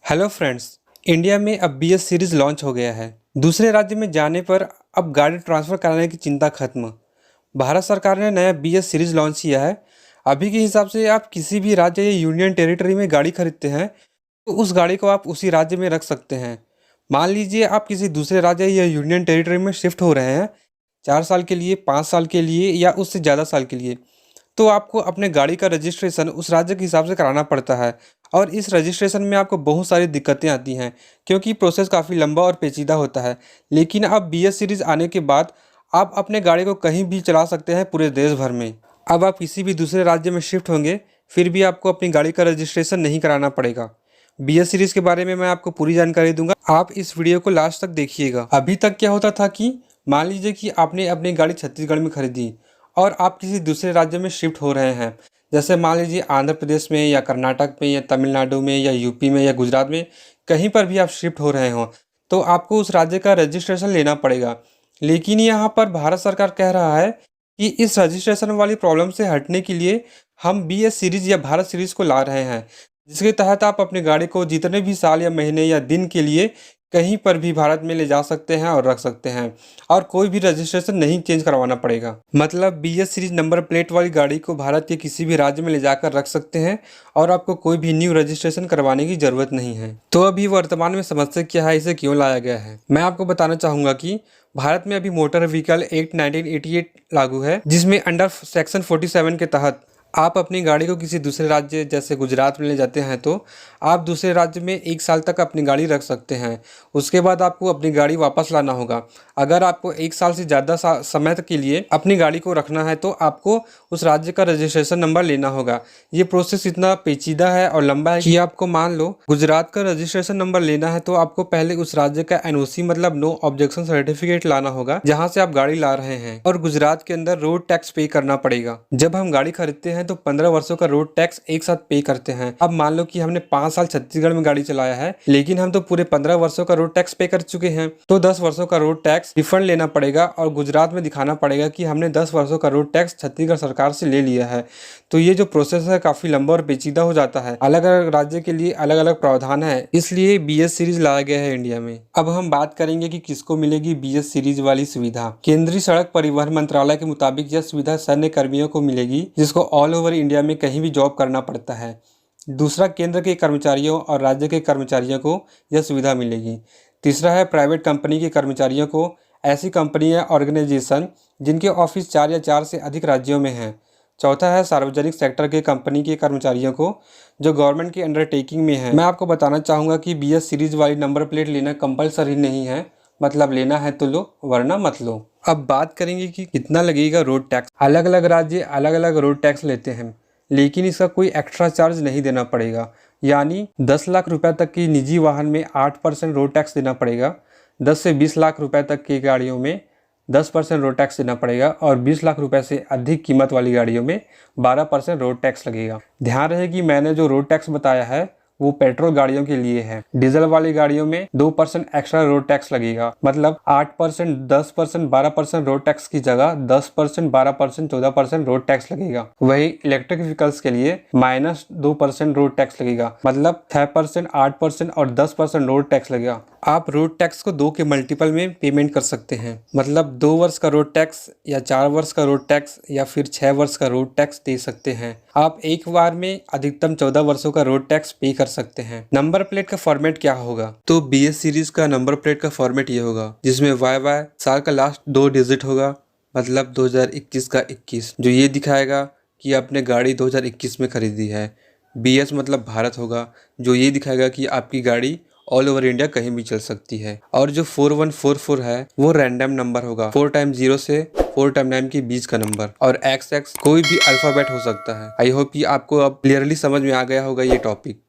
Hello friends. India में अब BS series launch हो गया है। दूसरे राज्य में जाने पर अब गाड़ी ट्रांसफ़र कराने की चिंता खत्म। भारत सरकार ने नया BS सीरीज़ लॉन्च किया है। अभी के हिसाब से आप किसी भी राज्य या यूनियन टेरिटरी में गाड़ी खरीदते हैं तो उस गाड़ी को आप उसी राज्य में रख सकते हैं। मान लीजिए आप किसी दूसरे राज्य या यूनियन टेरिटरी में शिफ्ट हो रहे हैं 4 साल के लिए, 5 साल के लिए या उससे ज़्यादा साल के लिए, तो आपको अपने गाड़ी का रजिस्ट्रेशन उस राज्य के हिसाब से कराना पड़ता है। और इस रजिस्ट्रेशन में आपको बहुत सारी दिक्कतें आती हैं क्योंकि प्रोसेस काफ़ी लंबा और पेचीदा होता है। लेकिन अब BS सीरीज़ आने के बाद आप अपने गाड़ी को कहीं भी चला सकते हैं पूरे देश भर में। अब आप किसी भी दूसरे राज्य में शिफ्ट होंगे फिर भी आपको अपनी गाड़ी का रजिस्ट्रेशन नहीं कराना पड़ेगा। BS सीरीज़ के बारे में मैं आपको पूरी जानकारी दूंगा, आप इस वीडियो को लास्ट तक देखिएगा। अभी तक क्या होता था कि मान लीजिए कि आपने अपनी गाड़ी छत्तीसगढ़ में खरीदी और आप किसी दूसरे राज्य में शिफ्ट हो रहे हैं, जैसे मान लीजिए आंध्र प्रदेश में या कर्नाटक में या तमिलनाडु में या यूपी में या गुजरात में, कहीं पर भी आप शिफ्ट हो रहे हों तो आपको उस राज्य का रजिस्ट्रेशन लेना पड़ेगा। लेकिन यहाँ पर भारत सरकार कह रहा है कि इस रजिस्ट्रेशन वाली प्रॉब्लम से हटने के लिए हम BS सीरीज़ या भारत सीरीज़ को ला रहे हैं, जिसके तहत आप अपनी गाड़ी को जितने भी साल या महीने या दिन के लिए कहीं पर भी भारत में ले जा सकते हैं और रख सकते हैं और कोई भी रजिस्ट्रेशन नहीं चेंज करवाना पड़ेगा। मतलब BS सीरीज नंबर प्लेट वाली गाड़ी को भारत के किसी भी राज्य में ले जाकर रख सकते हैं और आपको कोई भी न्यू रजिस्ट्रेशन करवाने की ज़रूरत नहीं है। तो अभी वर्तमान में समस्या क्या है, इसे क्यों लाया गया है, मैं आपको बताना चाहूँगा कि भारत में अभी मोटर व्हीकल एक्ट 1988 लागू है, जिसमें अंडर सेक्शन 47 के तहत आप अपनी गाड़ी को किसी दूसरे राज्य जैसे गुजरात में ले जाते हैं तो आप दूसरे राज्य में 1 साल तक अपनी गाड़ी रख सकते हैं। उसके बाद आपको अपनी गाड़ी वापस लाना होगा। अगर आपको 1 साल से ज़्यादा समय तक के लिए अपनी गाड़ी को रखना है तो आपको उस राज्य का रजिस्ट्रेशन नंबर लेना होगा। ये प्रोसेस इतना पेचीदा है और लंबा है कि आपको मान लो गुजरात का रजिस्ट्रेशन नंबर लेना है तो आपको पहले उस राज्य का NOC मतलब नो ऑब्जेक्शन सर्टिफिकेट लाना होगा जहाँ से आप गाड़ी ला रहे हैं, और गुजरात के अंदर रोड टैक्स पे करना पड़ेगा। जब हम गाड़ी खरीदते हैं तो 15 वर्षों का रोड टैक्स एक साथ पे करते हैं। अब मान लो कि हमने 5 साल छत्तीसगढ़ में गाड़ी चलाया है लेकिन हम तो पूरे 15 वर्षों का रोड टैक्स पे कर चुके हैं, तो 10 वर्षों का रोड टैक्स रिफंड लेना पड़ेगा और गुजरात में दिखाना पड़ेगा कि हमने 10 वर्षों का रोड टैक्स छत्तीसगढ़ सरकार से ले लिया है। तो ये जो प्रोसेस है काफी लंबा और पेचीदा हो जाता है। अलग अलग राज्य के लिए अलग अलग प्रावधान है, इसलिए BS सीरीज लाया गया है इंडिया में। अब हम बात करेंगे कि किसको मिलेगी BS सीरीज वाली सुविधा। केंद्रीय सड़क परिवहन मंत्रालय के मुताबिक यह सुविधा सैन्य कर्मियों को मिलेगी जिसको ऑल ओवर इंडिया में कहीं भी जॉब करना पड़ता है। दूसरा, केंद्र के कर्मचारियों और राज्य के कर्मचारियों को यह सुविधा मिलेगी। तीसरा है प्राइवेट कंपनी के कर्मचारियों को, ऐसी कंपनी या ऑर्गेनाइजेशन जिनके ऑफिस 4 या 4 से अधिक राज्यों में हैं। चौथा है सार्वजनिक सेक्टर के कंपनी के कर्मचारियों को जो गवर्नमेंट की अंडरटेकिंग में है। मैं आपको बताना चाहूँगा कि BS सीरीज वाली नंबर प्लेट लेना कंपलसरी नहीं है, मतलब लेना है तो लो वरना मत लो। अब बात करेंगे कि कितना लगेगा रोड टैक्स। अलग अलग राज्य अलग अलग रोड टैक्स लेते हैं लेकिन इसका कोई एक्स्ट्रा चार्ज नहीं देना पड़ेगा। यानी 10 लाख रुपए तक की निजी वाहन में 8% रोड टैक्स देना पड़ेगा, 10 से 20 लाख रुपए तक की गाड़ियों में 10% रोड टैक्स देना पड़ेगा और 20 लाख रुपए से अधिक कीमत वाली गाड़ियों में 12% रोड टैक्स लगेगा। ध्यान रहे कि मैंने जो रोड टैक्स बताया है वो पेट्रोल गाड़ियों के लिए है। डीजल वाली गाड़ियों में 2% एक्स्ट्रा रोड टैक्स लगेगा, मतलब 8%, 10%, 12% रोड टैक्स की जगह 10%, 12%, 14% रोड टैक्स लगेगा। वही इलेक्ट्रिक व्हीकल्स के लिए -2% रोड टैक्स लगेगा, मतलब 6%, 8% और 10% रोड टैक्स लगेगा। आप रोड टैक्स को 2 के मल्टीपल में पेमेंट कर सकते हैं, मतलब 2 वर्ष का रोड टैक्स या 4 वर्ष का रोड टैक्स या फिर 6 वर्ष का रोड टैक्स दे सकते हैं। आप एक बार में अधिकतम 14 वर्षों का रोड टैक्स पे कर सकते हैं। नंबर प्लेट का फॉर्मेट क्या होगा, तो BS सीरीज का नंबर प्लेट का फॉर्मेट ये होगा जिसमें YY साल का लास्ट 2 डिजिट होगा, मतलब 2021 का 21, जो ये दिखाएगा कि आपने गाड़ी 2021 में खरीदी है। BS मतलब भारत होगा, जो ये दिखाएगा कि आपकी गाड़ी ऑल ओवर इंडिया कहीं भी चल सकती है। और जो 4144 है वो रैंडम नंबर होगा, 4 टाइम 0 से 4 टाइम 9 के बीच का नंबर, और XX कोई भी अल्फाबेट हो सकता है। आई होप कि आपको अब क्लियरली समझ में आ गया होगा ये टॉपिक।